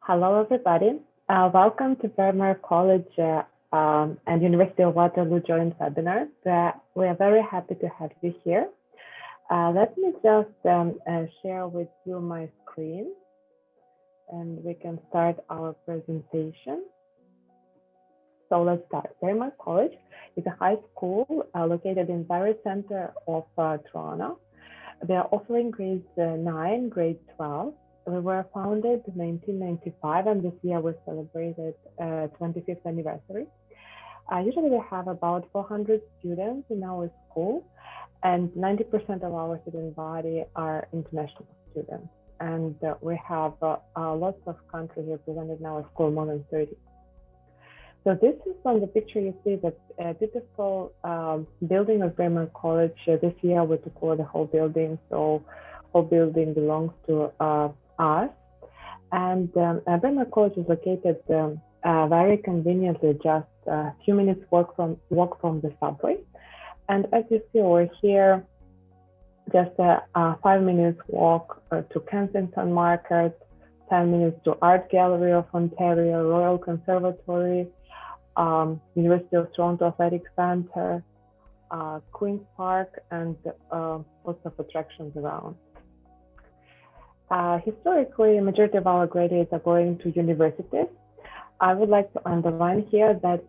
Hello, everybody. Welcome to Braemar College and University of Waterloo joint webinar. We are very happy to have you here. Let me just share with you my screen and we can start our presentation. So let's start. Braemar College is a high school located in the very center of Toronto. They are offering grades 9, grade 12. We were founded in 1995, and this year we celebrated 25th anniversary. Usually we have about 400 students in our school, and 90% of our student body are international students. And we have lots of countries represented in our school, more than 30. So this is from the picture you see the beautiful building of Braemar College. This year we took over the whole building, so whole building belongs to us. And Braemar College is located very conveniently, just a few minutes walk from the subway. And as you see over here, just a 5 minutes walk to Kensington Market, 10 minutes to Art Gallery of Ontario, Royal Conservatory, University of Toronto Athletic Center, Queen's Park, and lots of attractions around. Historically, a majority of our graduates are going to universities. I would like to underline here that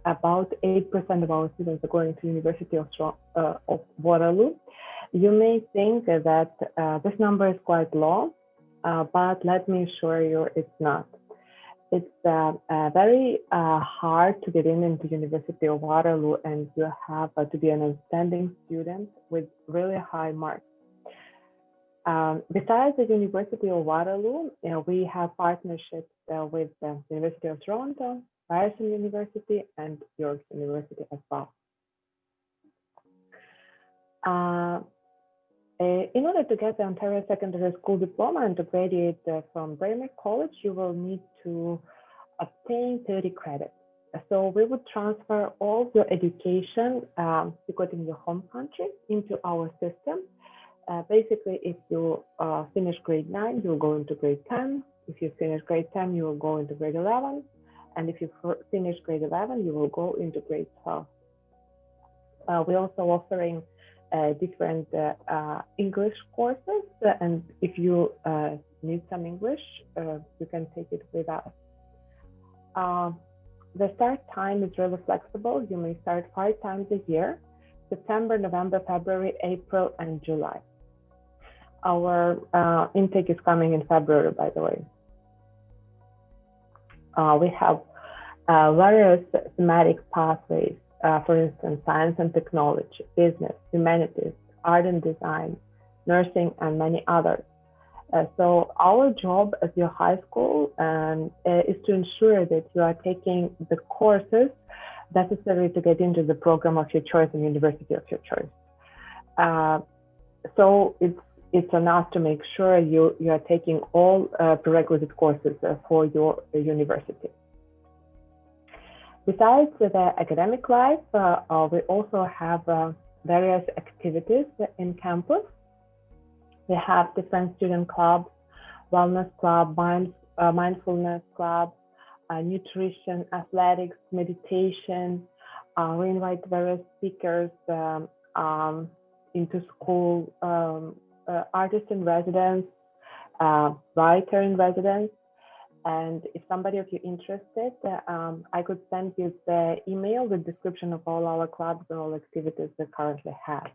about 8% of our students are going to University of Waterloo. You may think that this number is quite low, but let me assure you it's not. It's very hard to get into University of Waterloo, and you have to be an outstanding student with really high marks. Besides the University of Waterloo, we have partnerships with the University of Toronto, Ryerson University, and York University as well. In order to get the Ontario Secondary School Diploma and to graduate from Braemar College, you will need to obtain 30 credits. So we would transfer all your education you got in your home country into our system. Basically, if you finish grade 9, you'll go into grade 10. If you finish grade 10, you will go into grade 11. And if you finish grade 11, you will go into grade 12. We're also offering different English courses. And if you need some English, you can take it with us. The start time is really flexible. You may start 5 times a year: September, November, February, April, and July. Our intake is coming in February, by the way. We have various thematic pathways, for instance, science and technology, business, humanities, art and design, nursing, and many others. So our job as your high school is to ensure that you are taking the courses necessary to get into the program of your choice and university of your choice. So it's enough to make sure you are taking all prerequisite courses for your university. Besides the academic life, we also have various activities in campus. We have different student clubs, wellness club, mindfulness club, nutrition, athletics, meditation. We invite various speakers into school, artist in residence, writer in residence. And if somebody of you interested, I could send you the email with description of all our clubs and all activities we currently have.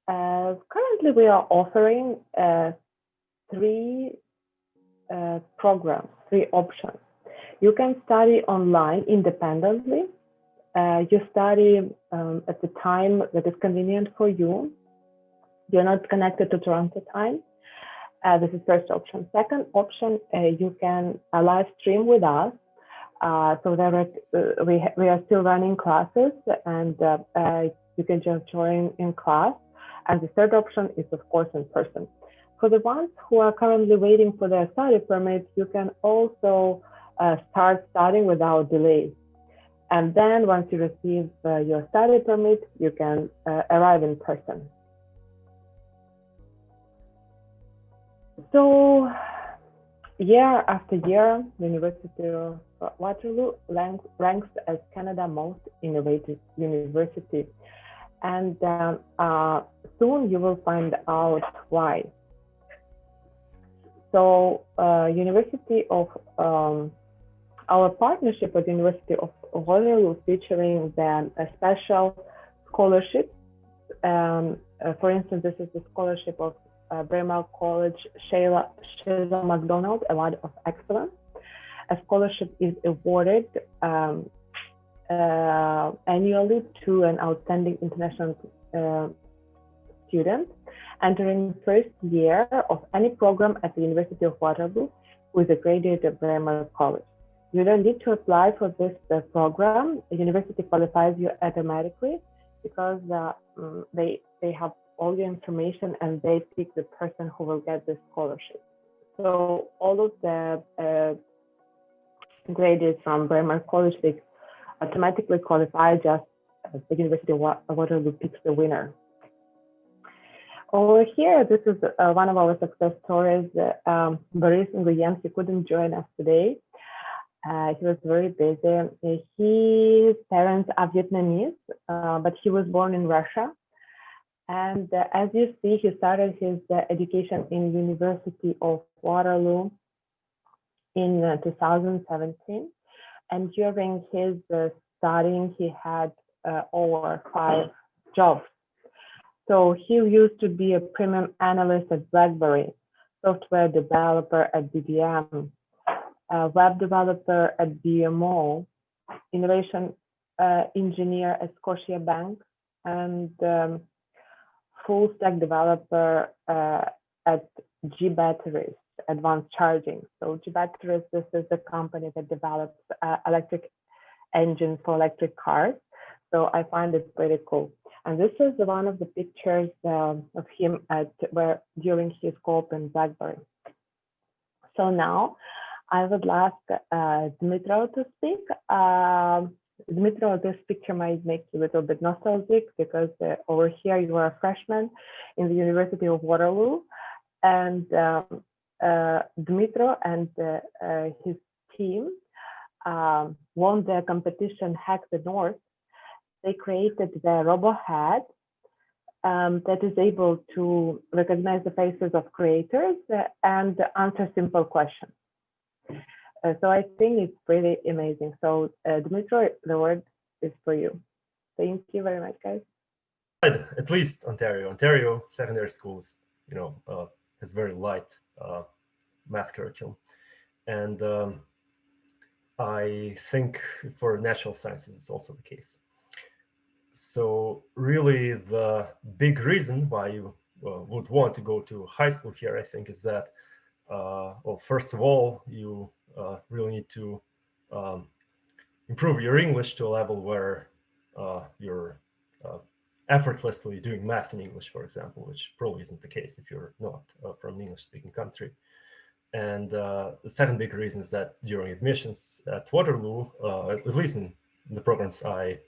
Currently, we are offering 3 programs, 3 options. You can study online independently. You study at the time that is convenient for you. You're not connected to Toronto time. This is first option. Second option, you can live stream with us. So we are still running classes, and you can just join in class. And the third option is, of course, in person. For the ones who are currently waiting for their study permit, you can also start studying without delay. And then once you receive your study permit, you can arrive in person. So year after year, the University of Waterloo ranks as Canada's most innovative university. And soon you will find out why. So University of our partnership with the University of Waterloo featuring a special scholarship. For instance, this is the scholarship of Braemar College Sheila McDonald Award of Excellence. A scholarship is awarded annually to an outstanding international student entering first year of any program at the University of Waterloo with a graduate of Braemar College. You don't need to apply for this program. The university qualifies you automatically because they have all your information and they pick the person who will get the scholarship. So all of the graduates from Braemar College, they automatically qualify just as the University of Waterloo picks the winner. Over here, this is one of our success stories. Boris Nguyen, he couldn't join us today. He was very busy. His parents are Vietnamese, but he was born in Russia. And as you see, he started his education in University of Waterloo in 2017. And during his studying, he had over 5 jobs. So he used to be a premium analyst at BlackBerry, software developer at BBM, web developer at BMO, innovation engineer at Scotiabank, and full stack developer at G Batteries, advanced charging. So G Batteries, this is the company that develops electric engines for electric cars. So I find it pretty cool. And this is one of the pictures of him during his co-op in BlackBerry. So now I would ask Dmitro to speak. Dmitro, this picture might make you a little bit nostalgic because over here you are a freshman in the University of Waterloo, and Dmitro and his team won the competition Hack the North. They created the RoboHead that is able to recognize the faces of creators and answer simple questions. So I think it's pretty amazing. So Dmitro, the word is for you. Thank you very much, guys. At least Ontario secondary schools, has very light math curriculum, and I think for natural sciences it's also the case. So really the big reason why you would want to go to high school here, I think, is that, well, first of all, you really need to improve your English to a level where you're effortlessly doing math in English, for example, which probably isn't the case if you're not from an English-speaking country. And the second big reason is that during admissions at Waterloo, at least in the programs I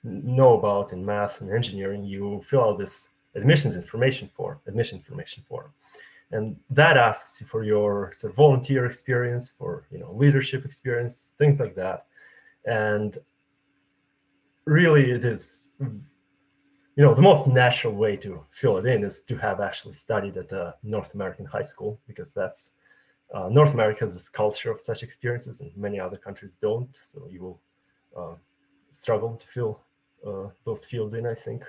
know about in math and engineering, you fill out this admission information form, and that asks you for your sort of volunteer experience, for leadership experience, things like that. And really, it is the most natural way to fill it in is to have actually studied at a North American high school, because that's North America has this culture of such experiences, and many other countries don't. So you will struggle to fill those fields in, I think,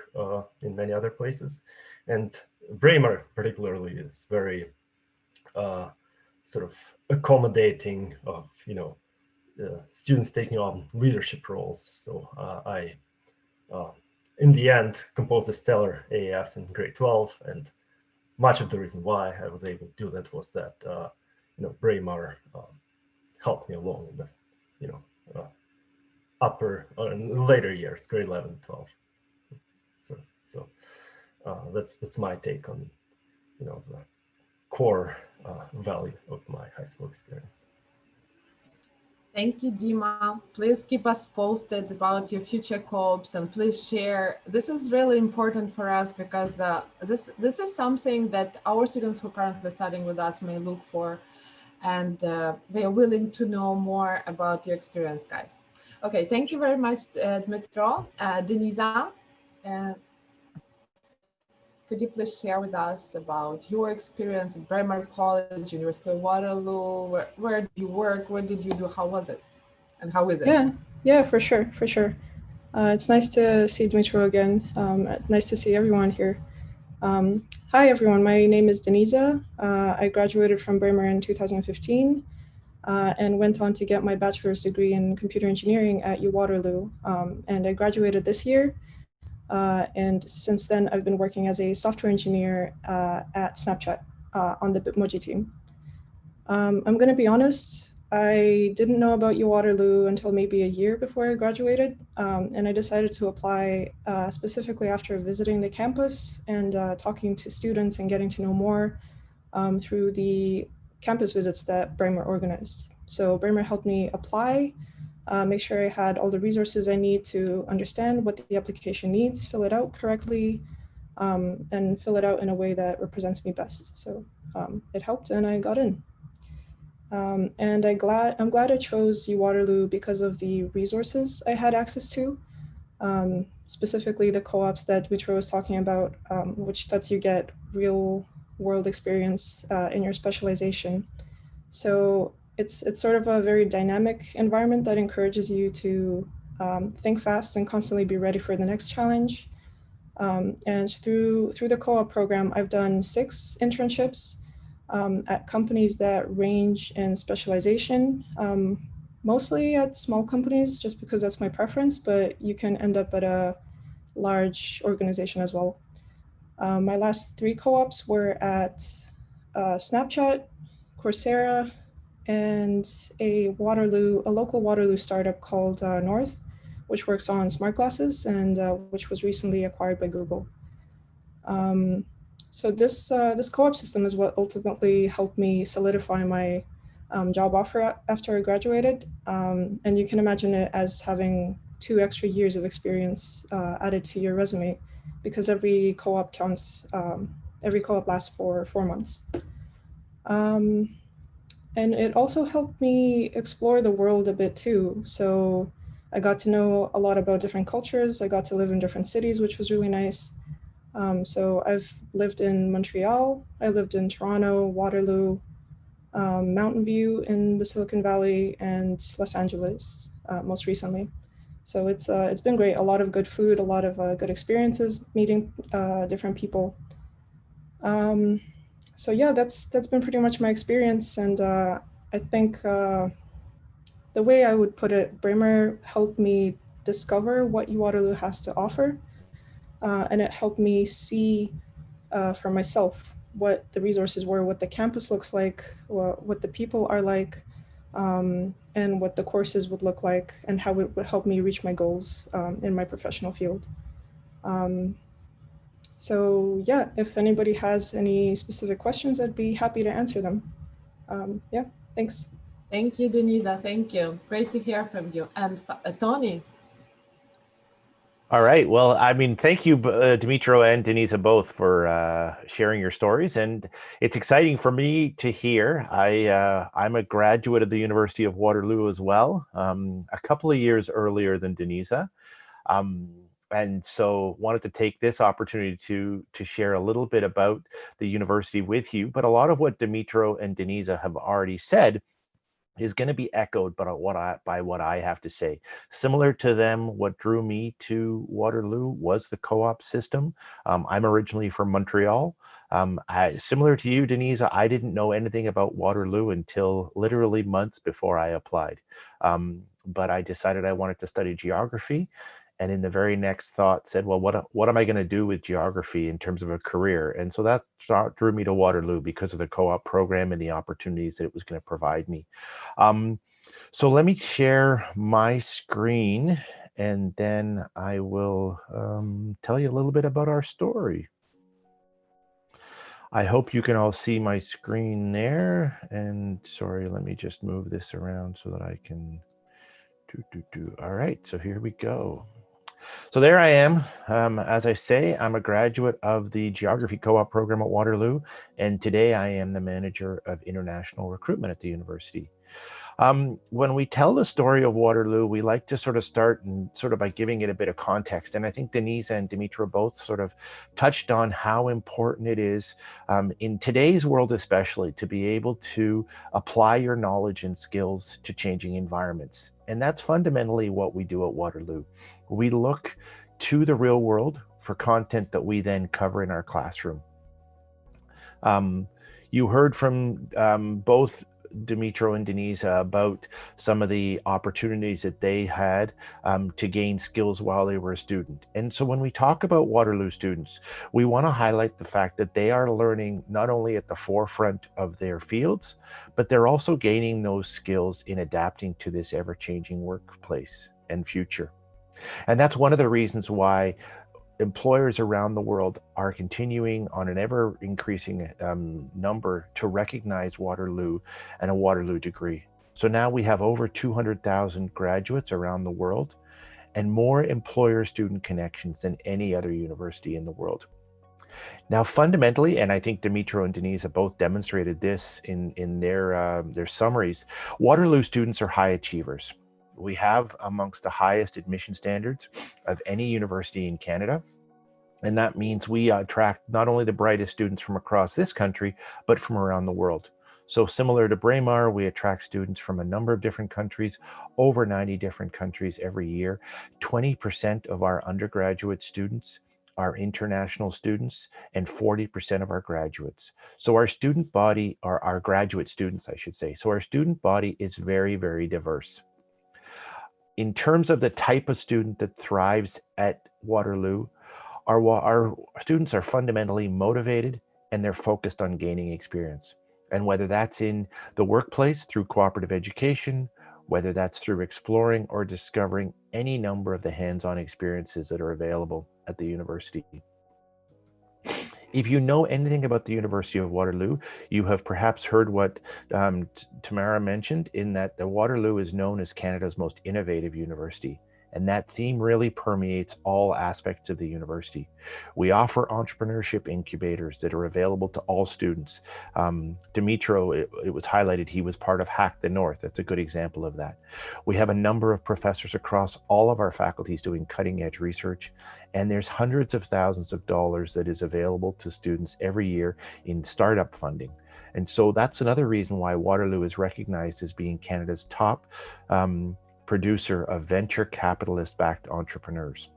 in many other places. And Bremer particularly is very sort of accommodating of students taking on leadership roles. So I in the end composed a stellar AAF in grade 12, and much of the reason why I was able to do that was that Braemar helped me along in the upper later years, grade 11, 12. So that's my take on the core value of my high school experience. Thank you, Dima. Please keep us posted about your future co-ops, and please share. This is really important for us because this is something that our students who are currently studying with us may look for. and they are willing to know more about your experience, guys. Okay, thank you very much, Dmitro. Denisa, could you please share with us about your experience at Braemar College, University of Waterloo? Where did you work? What did you do? How was it? And how is it? Yeah, for sure, for sure. It's nice to see Dmitro again. Nice to see everyone here. Hi, everyone. My name is Denisa. I graduated from Bremer in 2015 and went on to get my bachelor's degree in computer engineering at Waterloo. And I graduated this year. And since then, I've been working as a software engineer at Snapchat on the Bitmoji team. I'm going to be honest, I didn't know about Waterloo until maybe a year before I graduated, and I decided to apply specifically after visiting the campus and talking to students and getting to know more through the campus visits that Bremer organized. So Bremer helped me apply, make sure I had all the resources I need to understand what the application needs, fill it out correctly, and fill it out in a way that represents me best. So it helped and I got in. And I'm glad I chose Waterloo because of the resources I had access to, specifically the co-ops that Dmitro was talking about, which lets you get real world experience in your specialization. So it's sort of a very dynamic environment that encourages you to think fast and constantly be ready for the next challenge. And through the co-op program, I've done 6 internships at companies that range in specialization, mostly at small companies, just because that's my preference, but you can end up at a large organization as well. My last 3 co-ops were at Snapchat, Coursera, and a local Waterloo startup called North, which works on smart glasses and which was recently acquired by Google. So this co-op system is what ultimately helped me solidify my job offer after I graduated. And you can imagine it as having 2 extra years of experience added to your resume, because every co-op counts, every co-op lasts for 4 months. And it also helped me explore the world a bit too. So I got to know a lot about different cultures. I got to live in different cities, which was really nice. So I've lived in Montreal, I lived in Toronto, Waterloo, Mountain View in the Silicon Valley, and Los Angeles most recently. So it's been great. A lot of good food, a lot of good experiences, meeting different people. So yeah, that's been pretty much my experience. And I think the way I would put it, Bremer helped me discover what Waterloo has to offer. And it helped me see for myself what the resources were, what the campus looks like, what the people are like, and what the courses would look like, and how it would help me reach my goals in my professional field. So yeah, if anybody has any specific questions, I'd be happy to answer them. Yeah, thanks. Thank you, Denisa. Thank you. Great to hear from you. And Tony. All right. Well, I mean, thank you, Dmitro and Denisa, both for sharing your stories. And it's exciting for me to hear. I'm a graduate of the University of Waterloo as well, a couple of years earlier than Denisa. And so wanted to take this opportunity to share a little bit about the university with you. But a lot of what Dmitro and Denisa have already said is going to be echoed by what I have to say. Similar to them, what drew me to Waterloo was the co-op system. I'm originally from Montreal. Similar to you, Denise, I didn't know anything about Waterloo until literally months before I applied. But I decided I wanted to study geography. And in the very next thought said, well, what am I going to do with geography in terms of a career? And so that drew me to Waterloo because of the co-op program and the opportunities that it was going to provide me. So let me share my screen, and then I will tell you a little bit about our story. I hope you can all see my screen there. And sorry, let me just move this around so that I can All right, so here we go. So there I am. As I say, I'm a graduate of the Geography Co-op program at Waterloo, and today I am the manager of international recruitment at the university. When we tell the story of Waterloo, we like to sort of start and sort of by giving it a bit of context. And I think Denise and Dimitra both sort of touched on how important it is in today's world, especially, to be able to apply your knowledge and skills to changing environments. And that's fundamentally what we do at Waterloo. We look to the real world for content that we then cover in our classroom. You heard from both Dimitro and Denise about some of the opportunities that they had to gain skills while they were a student. And so when we talk about Waterloo students, we want to highlight the fact that they are learning not only at the forefront of their fields, but they're also gaining those skills in adapting to this ever-changing workplace and future. And that's one of the reasons why employers around the world are continuing on an ever increasing number to recognize Waterloo and a Waterloo degree. So now we have over 200,000 graduates around the world and more employer-student connections than any other university in the world. Now, fundamentally, and I think Dimitro and Denise have both demonstrated this in their summaries, Waterloo students are high achievers. We have amongst the highest admission standards of any university in Canada. And that means we attract not only the brightest students from across this country, but from around the world. So similar to Braemar, we attract students from a number of different countries, over 90 different countries every year. 20% of our undergraduate students are international students and 40% of our graduates. So our student body, or our graduate students, I should say. So our student body is very, very diverse. In terms of the type of student that thrives at Waterloo, our students are fundamentally motivated and they're focused on gaining experience. And whether that's in the workplace through cooperative education, whether that's through exploring or discovering any number of the hands-on experiences that are available at the university. If you know anything about the University of Waterloo, you have perhaps heard what Tamara mentioned, in that the Waterloo is known as Canada's most innovative university. And that theme really permeates all aspects of the university. We offer entrepreneurship incubators that are available to all students. Dimitro, it was highlighted, he was part of Hack the North. That's a good example of that. We have a number of professors across all of our faculties doing cutting edge research. And there's hundreds of thousands of dollars that is available to students every year in startup funding. And so that's another reason why Waterloo is recognized as being Canada's top producer of venture capitalist-backed entrepreneurs.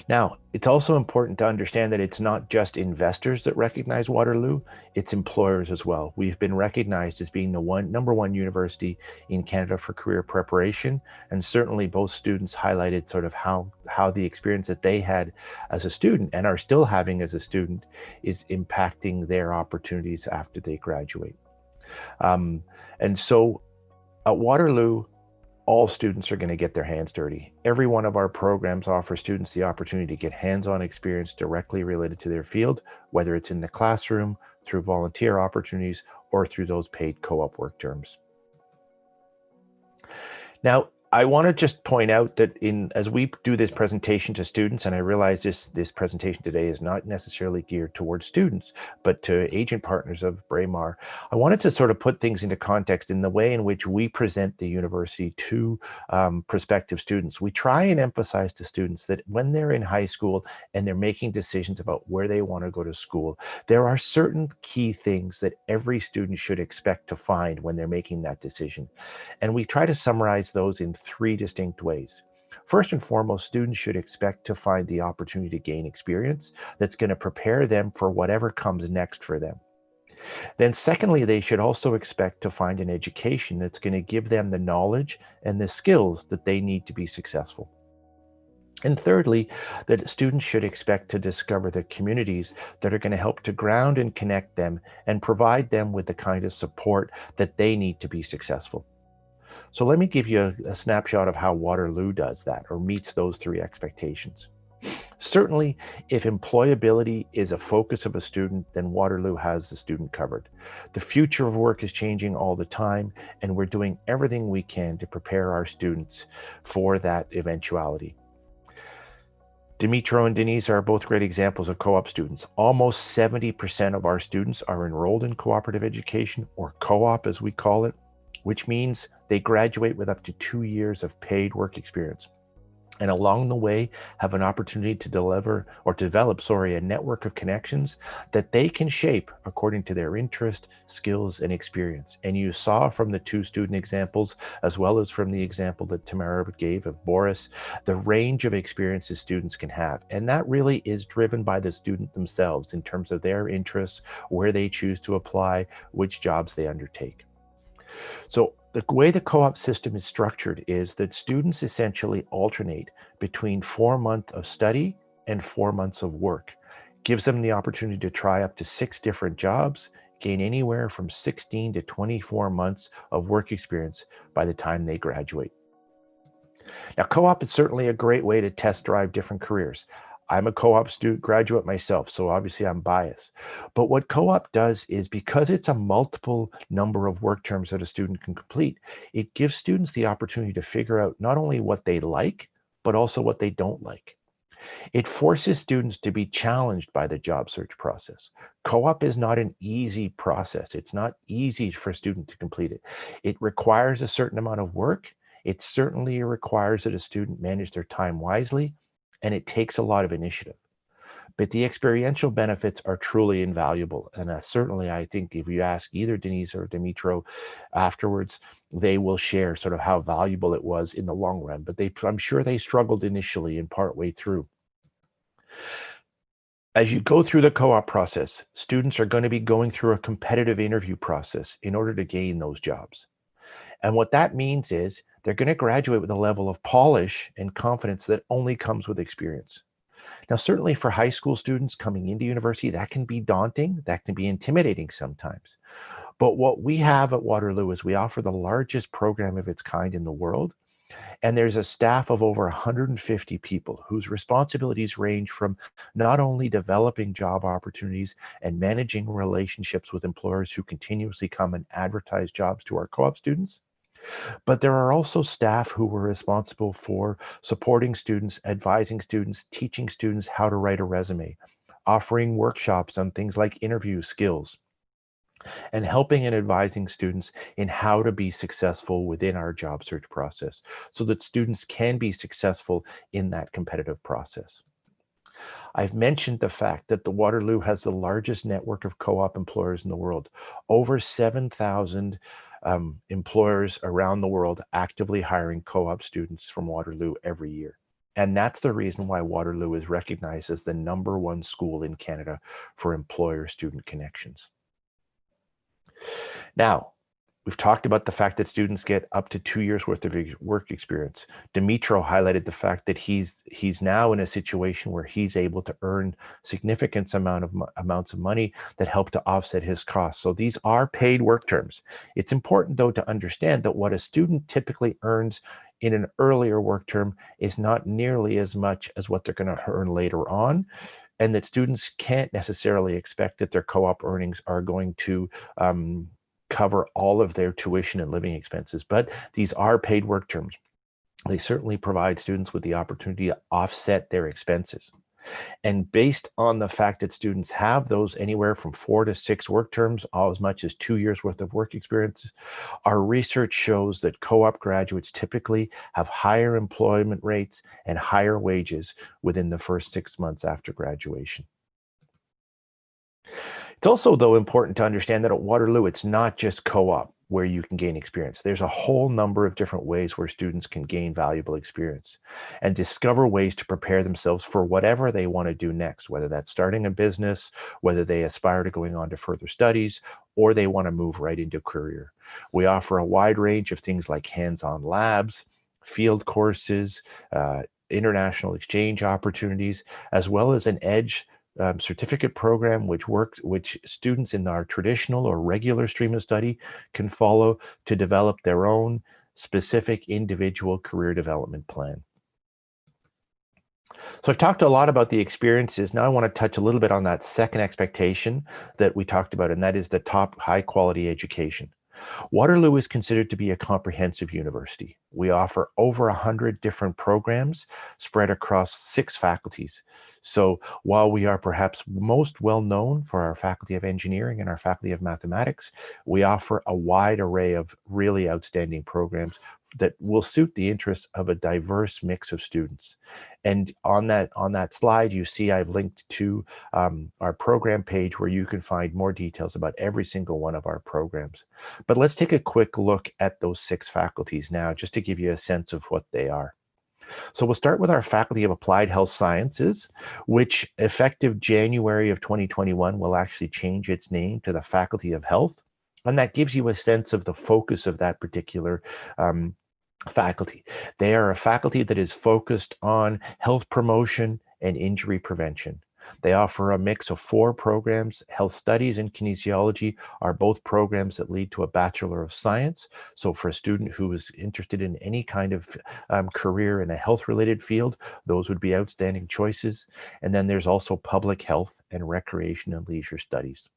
Now, it's also important to understand that it's not just investors that recognize Waterloo, it's employers as well. We've been recognized as being the number one university in Canada for career preparation, and certainly both students highlighted sort of how the experience that they had as a student and are still having as a student is impacting their opportunities after they graduate. And so at Waterloo, all students are going to get their hands dirty. Every one of our programs offers students the opportunity to get hands-on experience directly related to their field, whether it's in the classroom, through volunteer opportunities, or through those paid co-op work terms. Now, I want to just point out that as we do this presentation to students, and I realize this presentation today is not necessarily geared towards students, but to agent partners of Braemar, I wanted to sort of put things into context in the way in which we present the university to prospective students. We try and emphasize to students that when they're in high school and they're making decisions about where they want to go to school, there are certain key things that every student should expect to find when they're making that decision. And we try to summarize those in three distinct ways. First and foremost, students should expect to find the opportunity to gain experience that's going to prepare them for whatever comes next for them. Then secondly, they should also expect to find an education that's going to give them the knowledge and the skills that they need to be successful. And thirdly, that students should expect to discover the communities that are going to help to ground and connect them and provide them with the kind of support that they need to be successful. So let me give you a snapshot of how Waterloo does that, or meets those three expectations. Certainly, if employability is a focus of a student, then Waterloo has the student covered. The future of work is changing all the time, and we're doing everything we can to prepare our students for that eventuality. Dimitro and Denise are both great examples of co-op students. Almost 70% of our students are enrolled in cooperative education, or co-op as we call it, which means they graduate with up to 2 years of paid work experience. And along the way have an opportunity to develop a network of connections that they can shape according to their interest, skills, and experience. And you saw from the two student examples, as well as from the example that Tamara gave of Boris, the range of experiences students can have. And that really is driven by the student themselves in terms of their interests, where they choose to apply, which jobs they undertake. So the way the co-op system is structured is that students essentially alternate between 4 months of study and 4 months of work. Gives them the opportunity to try up to 6 different jobs, gain anywhere from 16 to 24 months of work experience by the time they graduate. Now, co-op is certainly a great way to test drive different careers. I'm a co-op graduate myself, so obviously I'm biased. But what co-op does is, because it's a multiple number of work terms that a student can complete, it gives students the opportunity to figure out not only what they like, but also what they don't like. It forces students to be challenged by the job search process. Co-op is not an easy process. It's not easy for a student to complete it. It requires a certain amount of work. It certainly requires that a student manage their time wisely, and it takes a lot of initiative. But the experiential benefits are truly invaluable. And certainly, I think if you ask either Denise or Dimitro afterwards, they will share sort of how valuable it was in the long run. But I'm sure they struggled initially and partway through. As you go through the co-op process, students are going to be going through a competitive interview process in order to gain those jobs. And what that means is they're going to graduate with a level of polish and confidence that only comes with experience. Now, certainly for high school students coming into university, that can be daunting, that can be intimidating sometimes. But what we have at Waterloo is we offer the largest program of its kind in the world. And there's a staff of over 150 people whose responsibilities range from not only developing job opportunities and managing relationships with employers who continuously come and advertise jobs to our co-op students, but there are also staff who were responsible for supporting students, advising students, teaching students how to write a resume, offering workshops on things like interview skills, and helping and advising students in how to be successful within our job search process so that students can be successful in that competitive process. I've mentioned the fact that the Waterloo has the largest network of co-op employers in the world. Over 7,000 employers around the world actively hiring co-op students from Waterloo every year. And that's the reason why Waterloo is recognized as the #1 school in Canada for employer-student connections. Now, we've talked about the fact that students get up to 2 years worth of work experience. Dimitro highlighted the fact that he's now in a situation where he's able to earn significant amounts of money that help to offset his costs. So these are paid work terms. It's important, though, to understand that what a student typically earns in an earlier work term is not nearly as much as what they're going to earn later on, and that students can't necessarily expect that their co-op earnings are going to cover all of their tuition and living expenses, but these are paid work terms. They certainly provide students with the opportunity to offset their expenses. And based on the fact that students have those anywhere from 4 to 6 work terms, all as much as 2 years worth of work experience, our research shows that co-op graduates typically have higher employment rates and higher wages within the first 6 months after graduation. It's also, though, important to understand that at Waterloo, it's not just co-op where you can gain experience. There's a whole number of different ways where students can gain valuable experience and discover ways to prepare themselves for whatever they want to do next, whether that's starting a business, whether they aspire to going on to further studies, or they want to move right into a career. We offer a wide range of things like hands-on labs, field courses, international exchange opportunities, as well as an EDGE certificate program, which students in our traditional or regular stream of study can follow to develop their own specific individual career development plan. So I've talked a lot about the experiences. Now I want to touch a little bit on that second expectation that we talked about, and that is the top high quality education. Waterloo is considered to be a comprehensive university. We offer over 100 different programs spread across 6 faculties. So while we are perhaps most well known for our Faculty of Engineering and our Faculty of Mathematics, we offer a wide array of really outstanding programs that will suit the interests of a diverse mix of students. And on that slide, you see I've linked to our program page where you can find more details about every single one of our programs. But let's take a quick look at those 6 faculties now, just to give you a sense of what they are. So we'll start with our Faculty of Applied Health Sciences, which effective January of 2021 will actually change its name to the Faculty of Health. And that gives you a sense of the focus of that particular faculty. They are a faculty that is focused on health promotion and injury prevention. They offer a mix of 4 programs. Health Studies and Kinesiology are both programs that lead to a Bachelor of Science. So for a student who is interested in any kind of career in a health-related field, those would be outstanding choices. And then there's also Public Health and Recreation and Leisure Studies.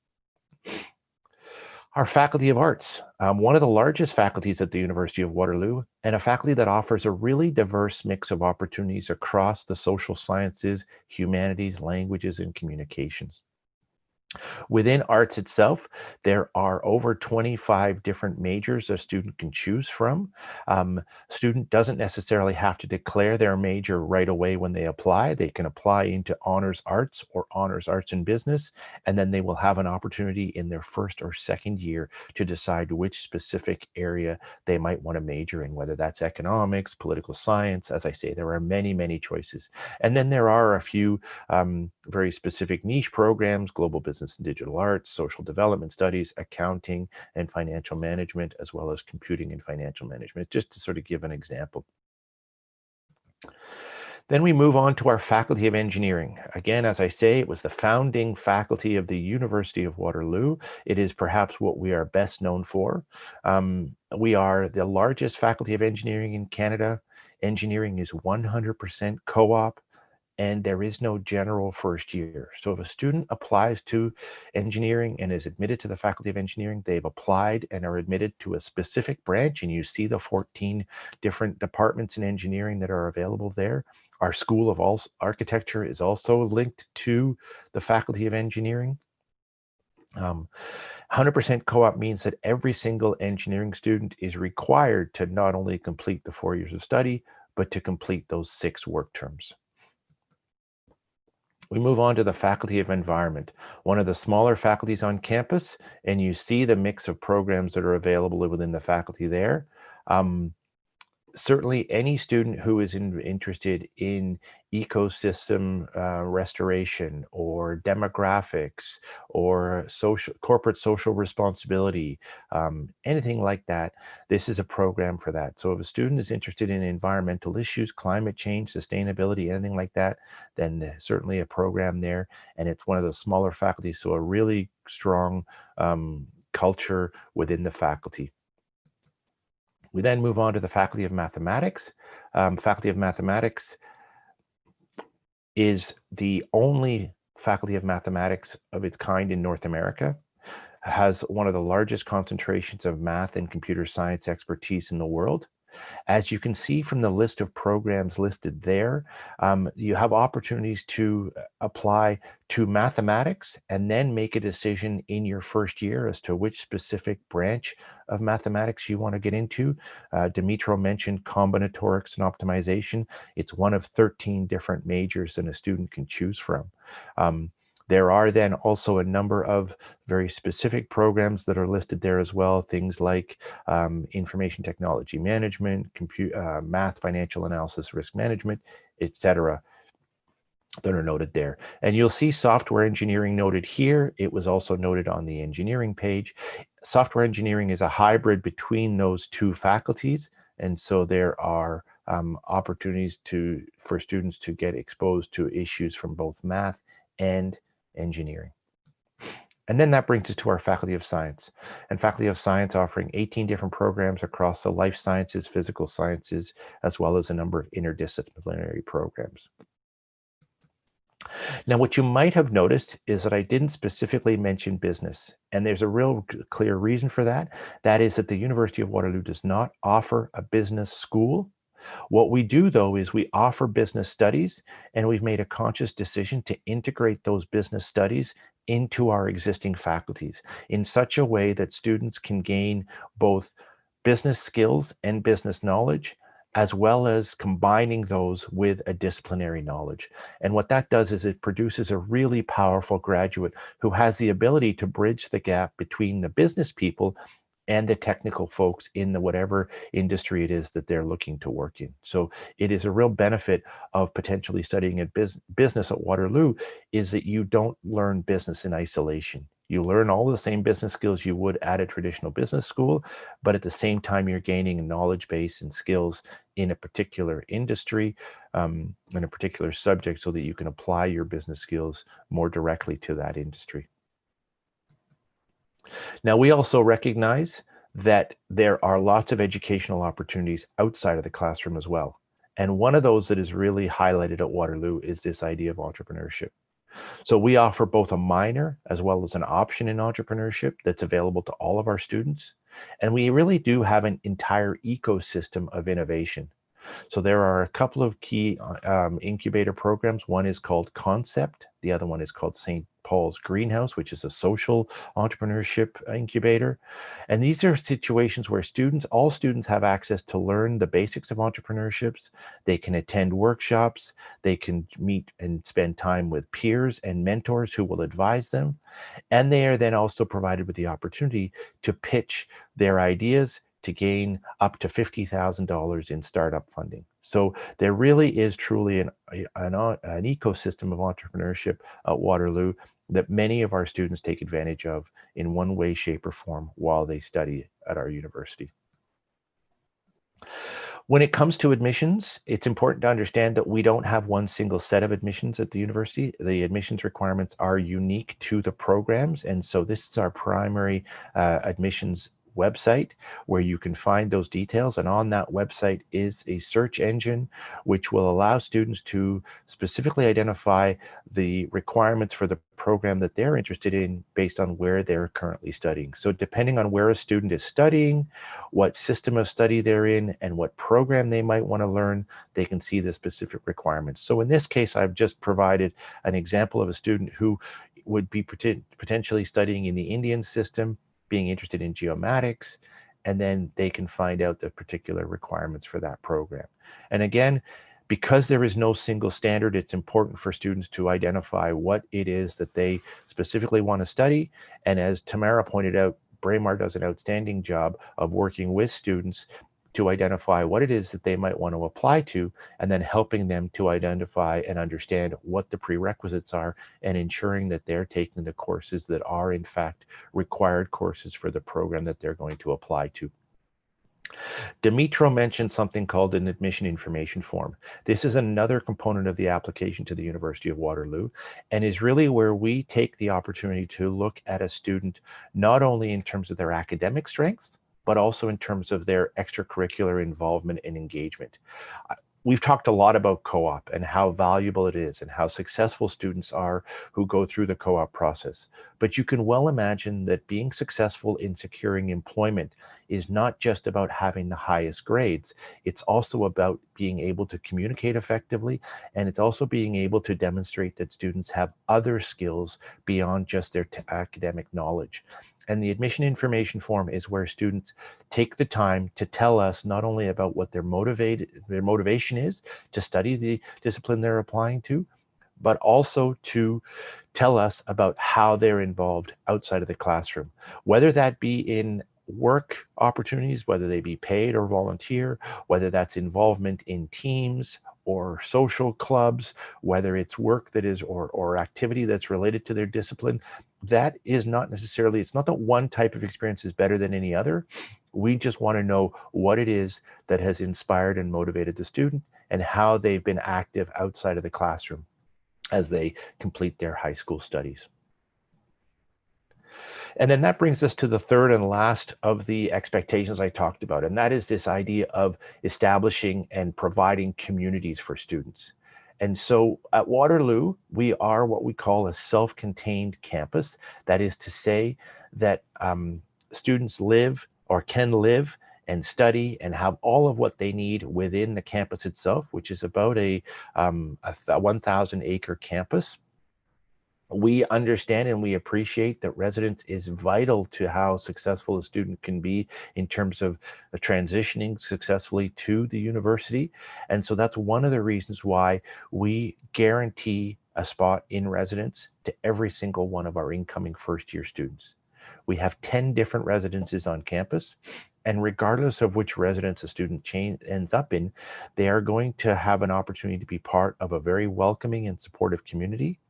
Our Faculty of Arts, one of the largest faculties at the University of Waterloo, and a faculty that offers a really diverse mix of opportunities across the social sciences, humanities, languages, and communications. Within arts itself, there are over 25 different majors a student can choose from. Student doesn't necessarily have to declare their major right away when they apply. They can apply into honors arts or honors arts and business, and then they will have an opportunity in their first or second year to decide which specific area they might want to major in, whether that's economics, political science. As I say, there are many, many choices. And then there are a few very specific niche programs: global business and digital arts, social development studies, accounting and financial management, as well as computing and financial management, just to sort of give an example. Then we move on to our Faculty of Engineering. Again, as I say, it was the founding faculty of the University of Waterloo. It is perhaps what we are best known for. We are the largest Faculty of Engineering in Canada. Engineering is 100% co-op, and there is no general first year. So if a student applies to engineering and is admitted to the Faculty of Engineering, they've applied and are admitted to a specific branch, and you see the 14 different departments in engineering that are available there. Our School of Architecture is also linked to the Faculty of Engineering. 100% co-op means that every single engineering student is required to not only complete the 4 years of study, but to complete those 6 work terms. We move on to the Faculty of Environment, one of the smaller faculties on campus, and you see the mix of programs that are available within the faculty there. Certainly any student who is interested in ecosystem restoration or demographics or corporate social responsibility, anything like that, this is a program for that. So if a student is interested in environmental issues, climate change, sustainability, anything like that, then there's certainly a program there. And it's one of the smaller faculties, so a really strong culture within the faculty. We then move on to the Faculty of Mathematics. Faculty of Mathematics is the only Faculty of Mathematics of its kind in North America. It has one of the largest concentrations of math and computer science expertise in the world. As you can see from the list of programs listed there, you have opportunities to apply to mathematics and then make a decision in your first year as to which specific branch of mathematics you want to get into. Dimitro mentioned combinatorics and optimization. It's one of 13 different majors that a student can choose from. There are then also a number of very specific programs that are listed there as well, things like information technology management, math, financial analysis, risk management, etc., that are noted there. And you'll see software engineering noted here. It was also noted on the engineering page. Software engineering is a hybrid between those 2 faculties, and so there are opportunities for students to get exposed to issues from both math and engineering. And then that brings us to our Faculty of Science. And Faculty of Science offering 18 different programs across the life sciences, physical sciences, as well as a number of interdisciplinary programs. Now, what you might have noticed is that I didn't specifically mention business, and there's a real clear reason for that. That is that the University of Waterloo does not offer a business school. What we do, though, is we offer business studies, and we've made a conscious decision to integrate those business studies into our existing faculties in such a way that students can gain both business skills and business knowledge, as well as combining those with a disciplinary knowledge. And what that does is it produces a really powerful graduate who has the ability to bridge the gap between the business people and the technical folks in the whatever industry it is that they're looking to work in. So it is a real benefit of potentially studying at business at Waterloo, is that you don't learn business in isolation. You learn all the same business skills you would at a traditional business school, but at the same time, you're gaining a knowledge base and skills in a particular industry, in a particular subject, so that you can apply your business skills more directly to that industry. Now, we also recognize that there are lots of educational opportunities outside of the classroom as well. And one of those that is really highlighted at Waterloo is this idea of entrepreneurship. So we offer both a minor as well as an option in entrepreneurship that's available to all of our students. And we really do have an entire ecosystem of innovation. So there are a couple of key incubator programs. One is called Concept. The other one is called St. Paul's Greenhouse, which is a social entrepreneurship incubator. And these are situations where all students have access to learn the basics of entrepreneurships. They can attend workshops. They can meet and spend time with peers and mentors who will advise them. And they are then also provided with the opportunity to pitch their ideas to gain up to $50,000 in startup funding. So there really is truly an ecosystem of entrepreneurship at Waterloo that many of our students take advantage of in one way, shape, or form while they study at our university. When it comes to admissions, it's important to understand that we don't have one single set of admissions at the university. The admissions requirements are unique to the programs, and so this is our primary admissions website where you can find those details. And on that website is a search engine which will allow students to specifically identify the requirements for the program that they're interested in based on where they're currently studying. So depending on where a student is studying, what system of study they're in, and what program they might want to learn, they can see the specific requirements. So in this case, I've just provided an example of a student who would be potentially studying in the Indian system, being interested in geomatics, and then they can find out the particular requirements for that program. And again, because there is no single standard, it's important for students to identify what it is that they specifically want to study. And as Tamara pointed out, Braemar does an outstanding job of working with students to identify what it is that they might want to apply to, and then helping them to identify and understand what the prerequisites are, and ensuring that they're taking the courses that are in fact required courses for the program that they're going to apply to. Dimitro mentioned something called an admission information form. This is another component of the application to the University of Waterloo, and is really where we take the opportunity to look at a student not only in terms of their academic strengths, but also in terms of their extracurricular involvement and engagement. We've talked a lot about co-op and how valuable it is and how successful students are who go through the co-op process. But you can well imagine that being successful in securing employment is not just about having the highest grades. It's also about being able to communicate effectively, and it's also being able to demonstrate that students have other skills beyond just their academic knowledge. And the admission information form is where students take the time to tell us not only about what their motivation is to study the discipline they're applying to, but also to tell us about how they're involved outside of the classroom, whether that be in work opportunities, whether they be paid or volunteer, whether that's involvement in teams or social clubs, whether it's work that is or activity that's related to their discipline. That is not necessarily, it's not that one type of experience is better than any other. We just want to know what it is that has inspired and motivated the student, and how they've been active outside of the classroom as they complete their high school studies. And then that brings us to the third and last of the expectations I talked about, and that is this idea of establishing and providing communities for students. And so at Waterloo, we are what we call a self-contained campus. That is to say that students live or can live and study and have all of what they need within the campus itself, which is about a 1,000-acre campus. We understand and we appreciate that residence is vital to how successful a student can be in terms of transitioning successfully to the university. And so that's one of the reasons why we guarantee a spot in residence to every single one of our incoming first-year students. We have 10 different residences on campus, and regardless of which residence a student ends up in, they are going to have an opportunity to be part of a very welcoming and supportive community.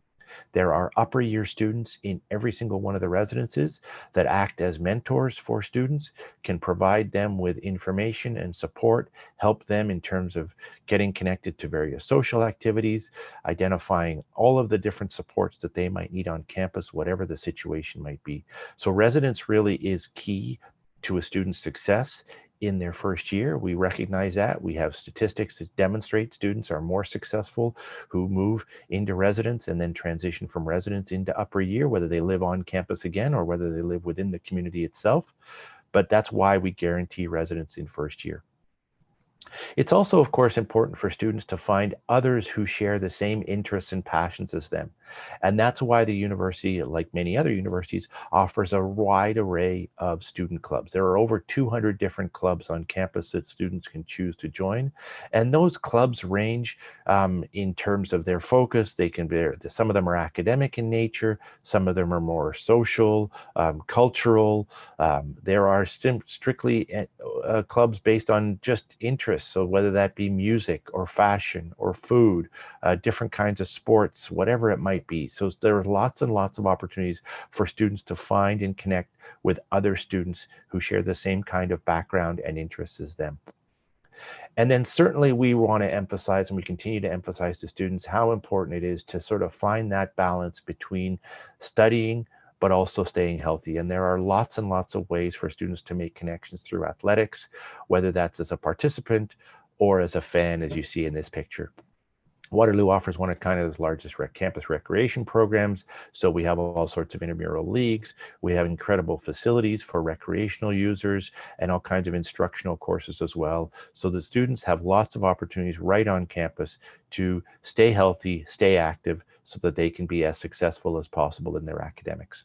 There are upper year students in every single one of the residences that act as mentors for students, can provide them with information and support, help them in terms of getting connected to various social activities, identifying all of the different supports that they might need on campus, whatever the situation might be. So residence really is key to a student's success in their first year. We recognize that. We have statistics that demonstrate students are more successful who move into residence and then transition from residence into upper year, whether they live on campus again or whether they live within the community itself. But that's why we guarantee residence in first year. It's also, of course, important for students to find others who share the same interests and passions as them. And that's why the university, like many other universities, offers a wide array of student clubs. There are over 200 different clubs on campus that students can choose to join. And those clubs range in terms of their focus. They can be, some of them are academic in nature, some of them are more social, cultural. There are strictly clubs based on just interests. So whether that be music or fashion or food, different kinds of sports, whatever it might be. So there are lots and lots of opportunities for students to find and connect with other students who share the same kind of background and interests as them. And then certainly we want to emphasize, and we continue to emphasize to students, how important it is to sort of find that balance between studying but also staying healthy. And there are lots and lots of ways for students to make connections through athletics, whether that's as a participant or as a fan, as you see in this picture. Waterloo offers one of Canada's largest campus recreation programs. So we have all sorts of intramural leagues. We have incredible facilities for recreational users and all kinds of instructional courses as well. So the students have lots of opportunities right on campus to stay healthy, stay active, so that they can be as successful as possible in their academics.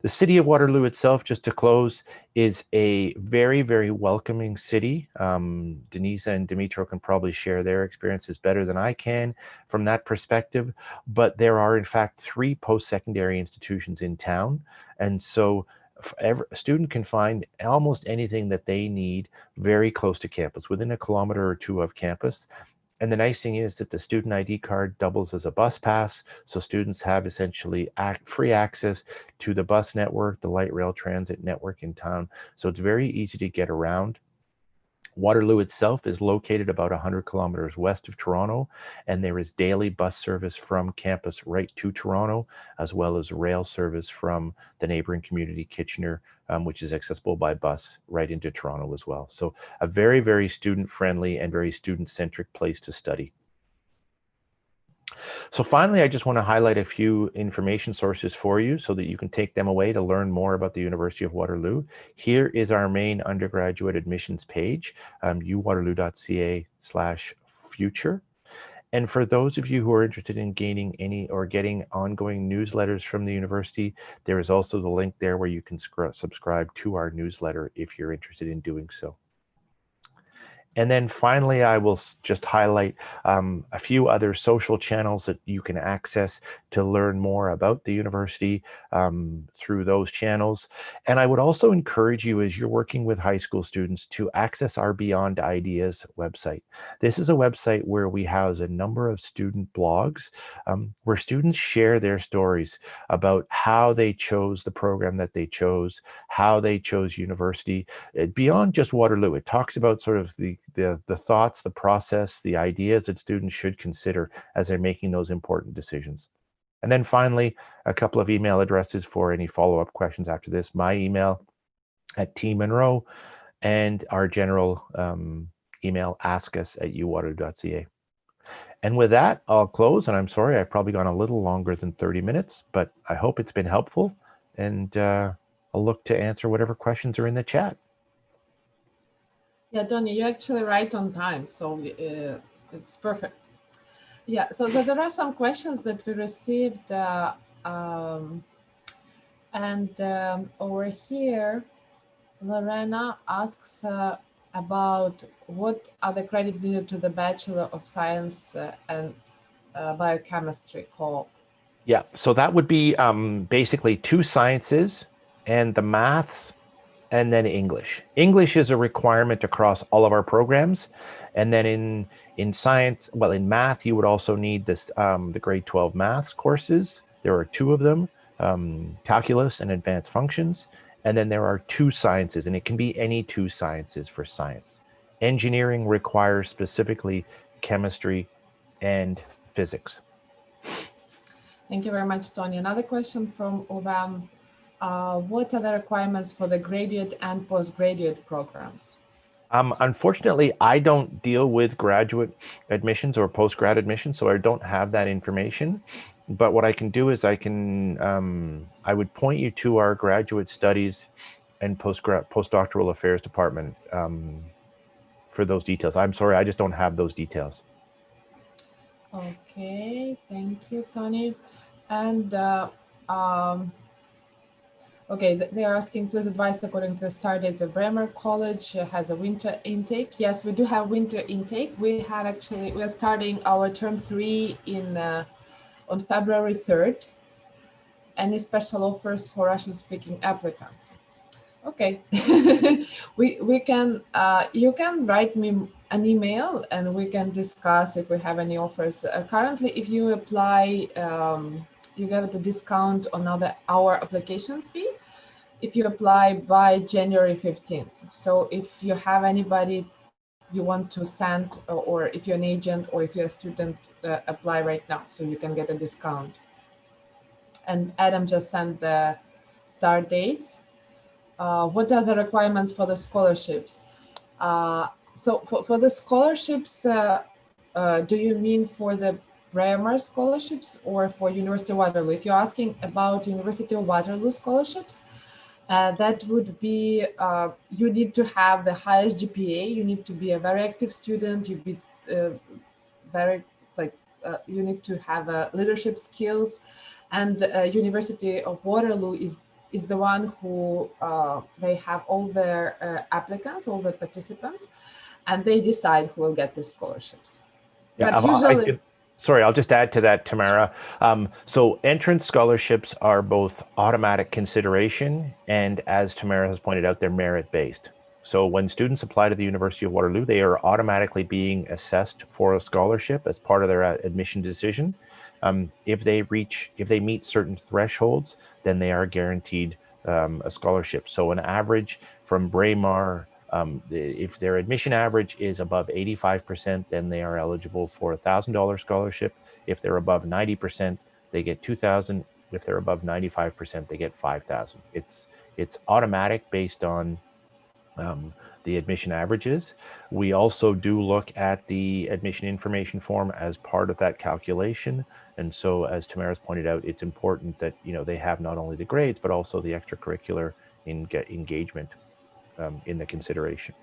The city of Waterloo itself, just to close, is a very, very welcoming city. Denise and Dimitro can probably share their experiences better than I can from that perspective, but there are in fact 3 post-secondary institutions in town. And so a student can find almost anything that they need very close to campus, within a kilometer or 2 of campus. And the nice thing is that the student ID card doubles as a bus pass. So students have essentially free access to the bus network, the light rail transit network in town. So it's very easy to get around. Waterloo itself is located about 100 kilometers west of Toronto, and there is daily bus service from campus right to Toronto, as well as rail service from the neighboring community, Kitchener, which is accessible by bus right into Toronto as well. So a very, very student-friendly and very student-centric place to study. So finally, I just want to highlight a few information sources for you so that you can take them away to learn more about the University of Waterloo. Here is our main undergraduate admissions page, uwaterloo.ca/future. And for those of you who are interested in gaining any or getting ongoing newsletters from the university, there is also the link there where you can subscribe to our newsletter if you're interested in doing so. And then finally, I will just highlight a few other social channels that you can access to learn more about the university through those channels. And I would also encourage you, as you're working with high school students, to access our Beyond Ideas website. This is a website where we house a number of student blogs where students share their stories about how they chose the program that they chose, how they chose university. Beyond just Waterloo, it talks about sort of the thoughts, the process, the ideas that students should consider as they're making those important decisions. And then finally, a couple of email addresses for any follow-up questions after this. My email at tmunro, and our general email, askus@uwaterloo.ca. And with that, I'll close. And I'm sorry, I've probably gone a little longer than 30 minutes, but I hope it's been helpful. And I'll look to answer whatever questions are in the chat. Yeah, Tony, you're actually right on time. So it's perfect. Yeah, so there are some questions that we received. Over here, Lorena asks about what are the credits needed to the Bachelor of Science and Biochemistry co-op. Yeah, so that would be basically 2 sciences and the maths and then English. English is a requirement across all of our programs. And then in science, well, in math, you would also need this the grade 12 maths courses. There are 2 of them, calculus and advanced functions. And then there are 2 sciences, and it can be any 2 sciences for science. Engineering requires specifically chemistry and physics. Thank you very much, Tony. Another question from Ovam. What are the requirements for the graduate and postgraduate programs? Unfortunately, I don't deal with graduate admissions or postgrad admissions, so I don't have that information. But what I can do is I would point you to our graduate studies and postdoctoral affairs department for those details. I'm sorry, I just don't have those details. Okay, thank you, Tony. And okay, they're asking, please advise according to the start date of Braemar College has a winter intake. Yes, we do have winter intake. We are starting our term 3 on February 3rd. Any special offers for Russian-speaking applicants? Okay, we can, you can write me an email and we can discuss if we have any offers. Currently, if you apply, you get a discount on our application fee if you apply by January 15th. So if you have anybody you want to send, or if you're an agent or if you're a student, apply right now so you can get a discount. And Adam just sent the start dates. What are the requirements for the scholarships? So for the scholarships, do you mean for the Braemar scholarships or for University of Waterloo? If you're asking about University of Waterloo scholarships, that would be, you need to have the highest GPA, you need to be a very active student, you be you need to have leadership skills, and University of Waterloo is the one who, they have all their applicants, all the participants, and they decide who will get the scholarships. Yeah, but usually, sorry, I'll just add to that, Tamara. So entrance scholarships are both automatic consideration and, as Tamara has pointed out, they're merit-based. So when students apply to the University of Waterloo, they are automatically being assessed for a scholarship as part of their admission decision. If they meet certain thresholds, then they are guaranteed a scholarship. So an average from Braemar, if their admission average is above 85%, then they are eligible for a $1,000 scholarship. If they're above 90%, they get $2,000. If they're above 95%, they get $5,000. It's automatic based on the admission averages. We also do look at the admission information form as part of that calculation. And so, as Tamara's pointed out, it's important that they have not only the grades, but also the extracurricular engagement in the consideration.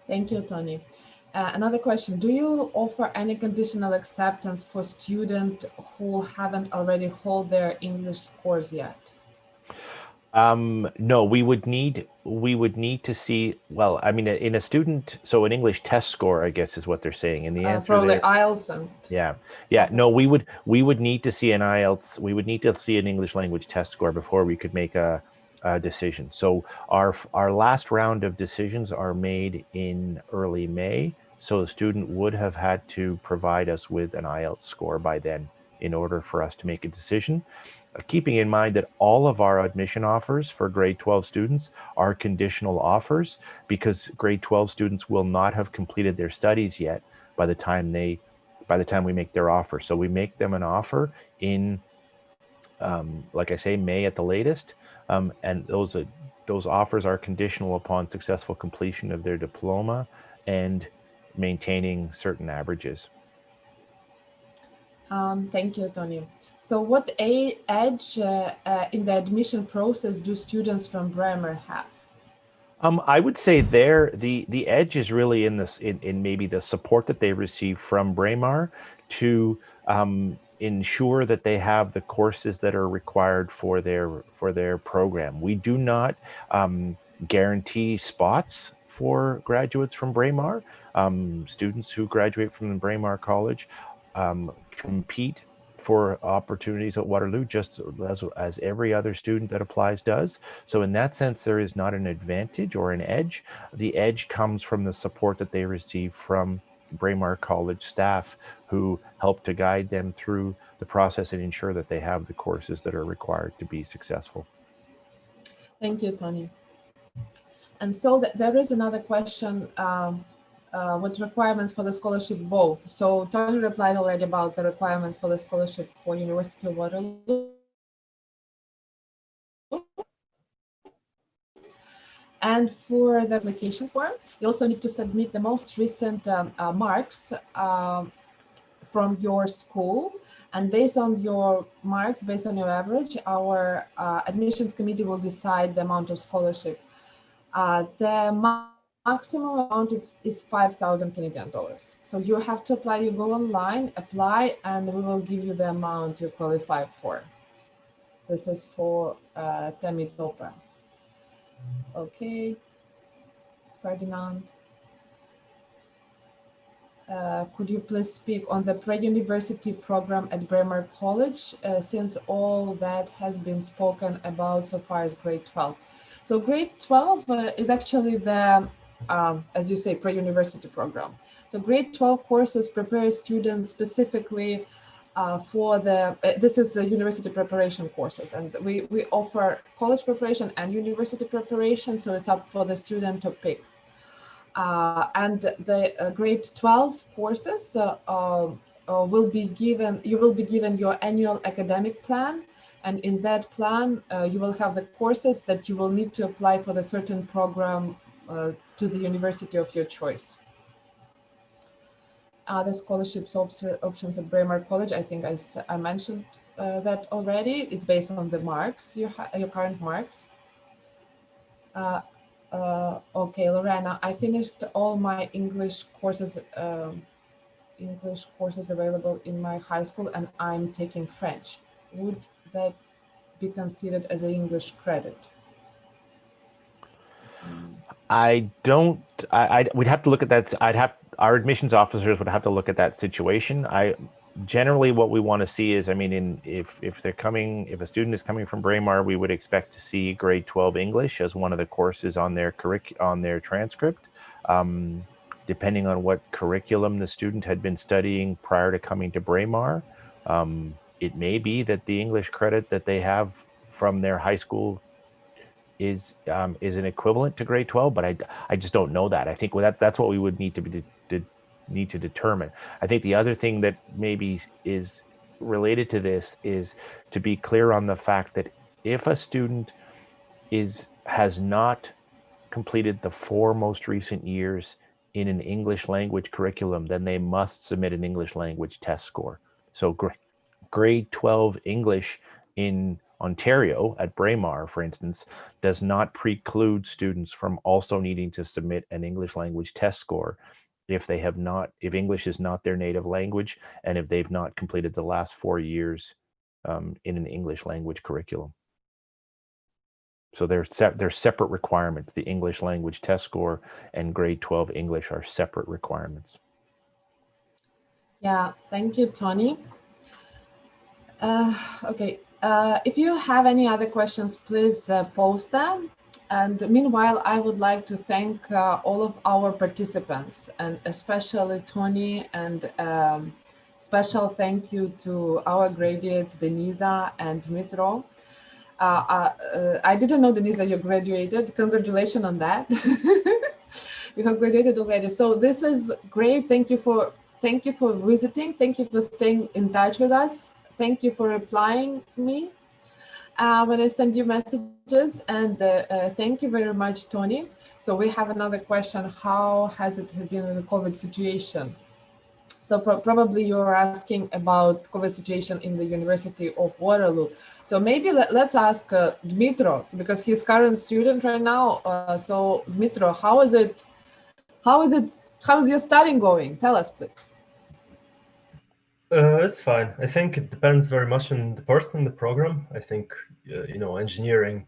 Thank you, Tony. Another question, do you offer any conditional acceptance for students who haven't already hold their English scores yet? No, we would need to see, well, I mean, in a student, so an English test score, I guess is what they're saying. And the answer probably there, IELTS and yeah, no, we would need to see an IELTS, we would need to see an English language test score before we could make a decision. So our last round of decisions are made in early May. So the student would have had to provide us with an IELTS score by then in order for us to make a decision. Keeping in mind that all of our admission offers for grade 12 students are conditional offers, because grade 12 students will not have completed their studies yet by the time we make their offer. So we make them an offer in, like I say, May at the latest, and those offers are conditional upon successful completion of their diploma and maintaining certain averages. Thank you, Tony. So what edge in the admission process do students from Bremer have? I would say there the edge is really in this in maybe the support that they receive from Braemar to ensure that they have the courses that are required for their program. We do not guarantee spots for graduates from Braemar. Students who graduate from Braemar College compete for opportunities at Waterloo just as every other student that applies does. So in that sense, there is not an advantage or an edge. The edge comes from the support that they receive from Braemar College staff who help to guide them through the process and ensure that they have the courses that are required to be successful. Thank you, Tony. And so there is another question, what requirements for the scholarship both? So Tony replied already about the requirements for the scholarship for University of Waterloo. And for the application form, you also need to submit the most recent marks from your school. And based on your marks, based on your average, our admissions committee will decide the amount of scholarship. The maximum amount is 5,000 Canadian dollars. So you have to apply, you go online, apply, and we will give you the amount you qualify for. This is for Temi Topa. Okay, Ferdinand. Could you please speak on the pre-university program at Braemar College, since all that has been spoken about so far is grade 12? So grade 12 is actually the, as you say, pre-university program. So grade 12 courses prepare students specifically for the, this is the university preparation courses, and we offer college preparation and university preparation, so it's up for the student to pick. And the grade 12 courses will be given, you will be given your annual academic plan, and in that plan you will have the courses that you will need to apply for the certain program to the university of your choice. The scholarships options at Braemar College, I think I mentioned that already. It's based on the marks, your current marks. Okay, Lorena, I finished all my English courses available in my high school, and I'm taking French. Would that be considered as an English credit? I don't. We'd have to look at that. Our admissions officers would have to look at that situation. Generally what we want to see is, I mean, if a student is coming from Braemar, we would expect to see grade 12 English as one of the courses on their transcript. Depending on what curriculum the student had been studying prior to coming to Braemar, it may be that the English credit that they have from their high school is an equivalent to grade 12, but I just don't know that. I think that's what we would need to determine. I think the other thing that maybe is related to this is to be clear on the fact that if a student has not completed the 4 most recent years in an English language curriculum, then they must submit an English language test score. So grade 12 English in Ontario at Braemar, for instance, does not preclude students from also needing to submit an English language test score if English is not their native language and if they've not completed the last 4 years in an English language curriculum. So they're separate requirements. The English language test score and grade 12 English are separate requirements. Yeah, thank you, Tony. Okay, if you have any other questions, please post them. And meanwhile, I would like to thank all of our participants, and especially Tony, and special thank you to our graduates, Denisa and Munro. I didn't know, Denisa, you graduated. Congratulations on that. You have graduated already. So this is great. Thank you for visiting. Thank you for staying in touch with us. Thank you for replying me when I send you messages, and thank you very much, Tony. So we have another question. How has it been with the COVID situation? So probably you're asking about COVID situation in the University of Waterloo. So maybe let's ask Dmitro, because he's current student right now. So Dmitro, how is your studying going? Tell us, please. It's fine. I think it depends very much on the person in the program. I think, engineering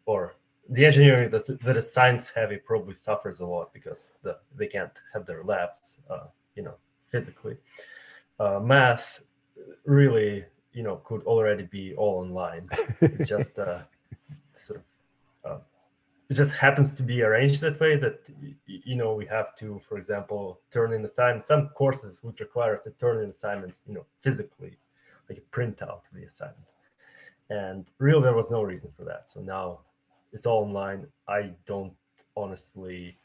or the engineering that is science heavy probably suffers a lot because they can't have their labs, physically. Math really, could already be all online. It's just sort of, it just happens to be arranged that way that, we have to, for example, turn in assignments. Some courses would require us to turn in assignments, physically, like a printout of the assignment. And really, there was no reason for that. So now it's all online. I don't honestly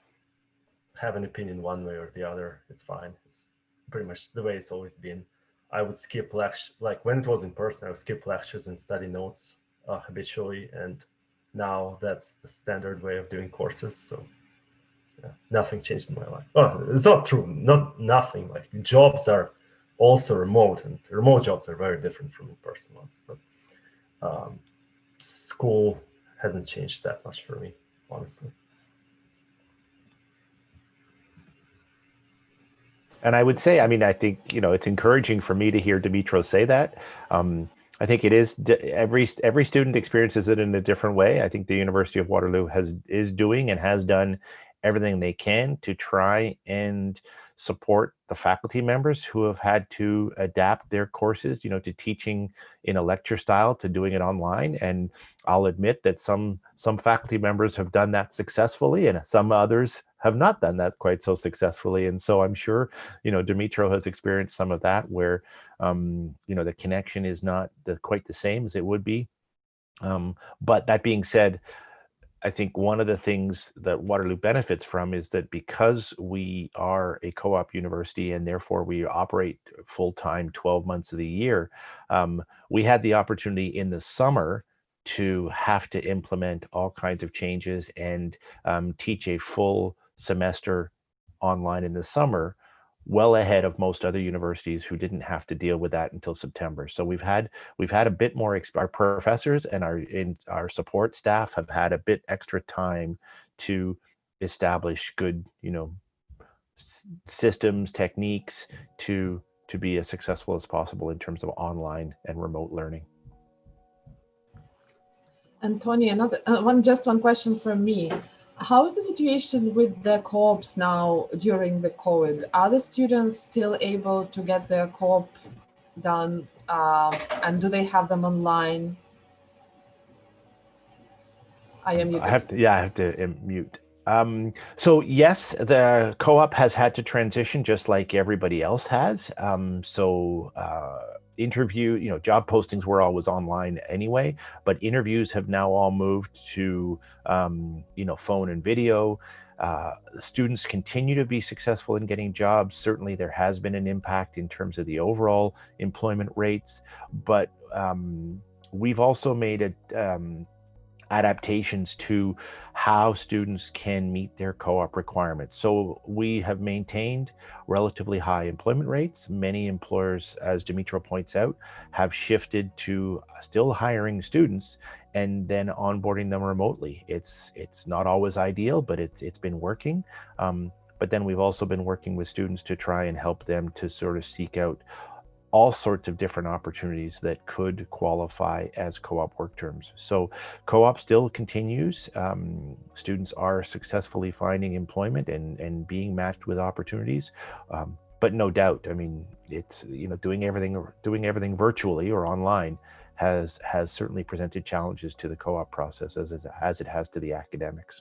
have an opinion one way or the other. It's fine. It's pretty much the way it's always been. I would skip lectures, like when it was in person, I would skip lectures and study notes habitually. And now that's the standard way of doing courses. So nothing changed in my life. Oh, it's not true. Not nothing. Like jobs are also remote, and remote jobs are very different from in-person ones. But school hasn't changed that much for me, honestly. And I would say, I think, it's encouraging for me to hear Dmitro say that. I think it is, every student experiences it in a different way. I think the University of Waterloo is doing and has done everything they can to try and support the faculty members who have had to adapt their courses, to teaching in a lecture style, to doing it online. And I'll admit that some faculty members have done that successfully, and some others have not done that quite so successfully. And so I'm sure, Dmitro has experienced some of that where, the connection is not quite the same as it would be. But that being said, I think one of the things that Waterloo benefits from is that because we are a co-op university and therefore we operate full-time 12 months of the year, we had the opportunity in the summer to have to implement all kinds of changes and teach a full semester online in the summer, well ahead of most other universities who didn't have to deal with that until September. So we've had a bit more, our professors and our support staff have had a bit extra time to establish good, systems, techniques to be as successful as possible in terms of online and remote learning. And Tony, another one question from me. How is the situation with the co-ops now during the COVID? Are the students still able to get their co-op done, and do they have them online? I am muted. I have to mute. So yes, the co-op has had to transition just like everybody else has. Interview, job postings were always online anyway, but interviews have now all moved to, phone and video. Students continue to be successful in getting jobs. Certainly there has been an impact in terms of the overall employment rates, but we've also made adaptations to how students can meet their co-op requirements. So we have maintained relatively high employment rates. Many employers, as Dmitro points out, have shifted to still hiring students and then onboarding them remotely. It's not always ideal, but it's been working. But then we've also been working with students to try and help them to sort of seek out all sorts of different opportunities that could qualify as co-op work terms. So co-op still continues. Students are successfully finding employment and being matched with opportunities. But no doubt, it's, doing everything virtually or online has certainly presented challenges to the co-op process as it has to the academics.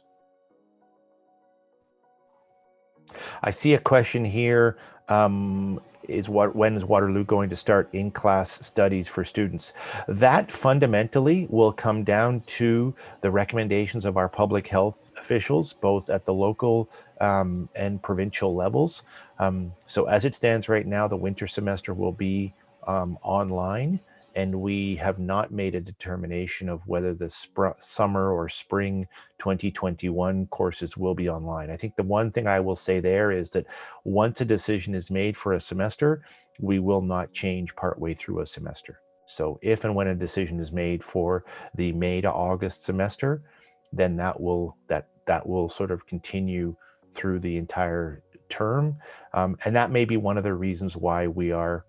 I see a question here. When is Waterloo going to start in-class studies for students? That fundamentally will come down to the recommendations of our public health officials, both at the local and provincial levels. So as it stands right now, the winter semester will be online, and we have not made a determination of whether the summer or spring 2021 courses will be online. I think the one thing I will say there is that once a decision is made for a semester, we will not change partway through a semester. So if and when a decision is made for the May to August semester, then that will sort of continue through the entire term. And that may be one of the reasons why we are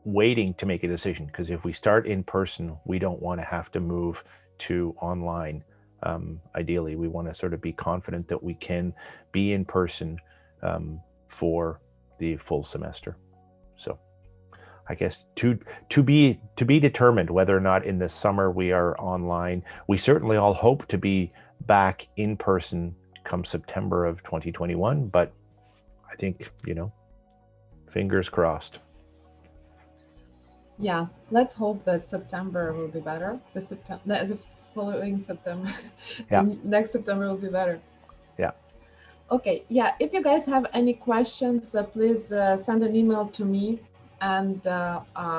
waiting to make a decision, because if we start in person, we don't want to have to move to online. Ideally, we want to sort of be confident that we can be in person for the full semester. So I guess to be determined whether or not in the summer we are online. We certainly all hope to be back in person come September of 2021, but I think, fingers crossed. Yeah, let's hope that September will be better. The following September, yeah. Next September will be better. Yeah. Okay, yeah, if you guys have any questions, please send an email to me. And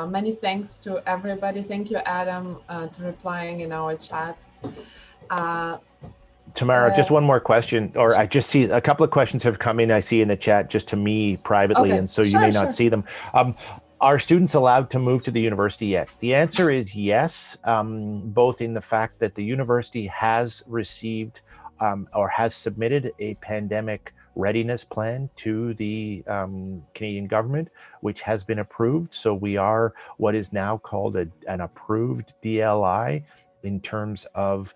many thanks to everybody. Thank you, Adam, to replying in our chat. Tamara, just one more question, or I just see a couple of questions have come in, I see in the chat just to me privately, okay. And so you may not see them. Are students allowed to move to the university yet? The answer is yes, both in the fact that the university has received or has submitted a pandemic readiness plan to the Canadian government, which has been approved. So we are what is now called an approved DLI in terms of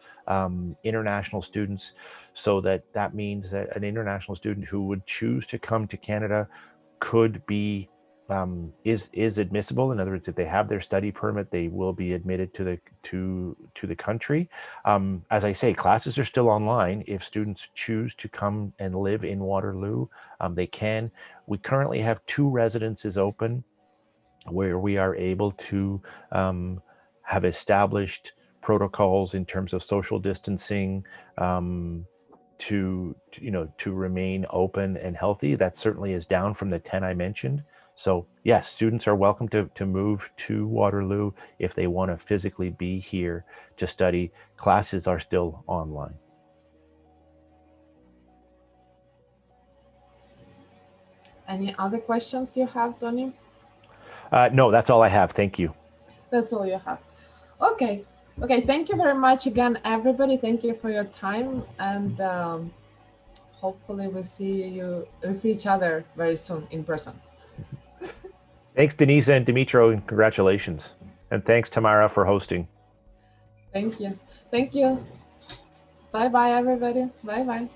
international students. So that means that an international student who would choose to come to Canada could be is admissible. In other words, if they have their study permit, they will be admitted to the country. As I say, classes are still online. If students choose to come and live in Waterloo, they can. We currently have 2 residences open where we are able to have established protocols in terms of social distancing to remain open and healthy. That certainly is down from the 10 I mentioned. So yes, students are welcome to move to Waterloo if they want to physically be here to study. Classes are still online. Any other questions you have, Tony? No, that's all I have. Thank you. That's all you have. Okay. Thank you very much again, everybody. Thank you for your time, and hopefully we'll see each other very soon in person. Thanks, Denise and Dimitro, and congratulations. And thanks, Tamara, for hosting. Thank you. Bye-bye, everybody. Bye-bye.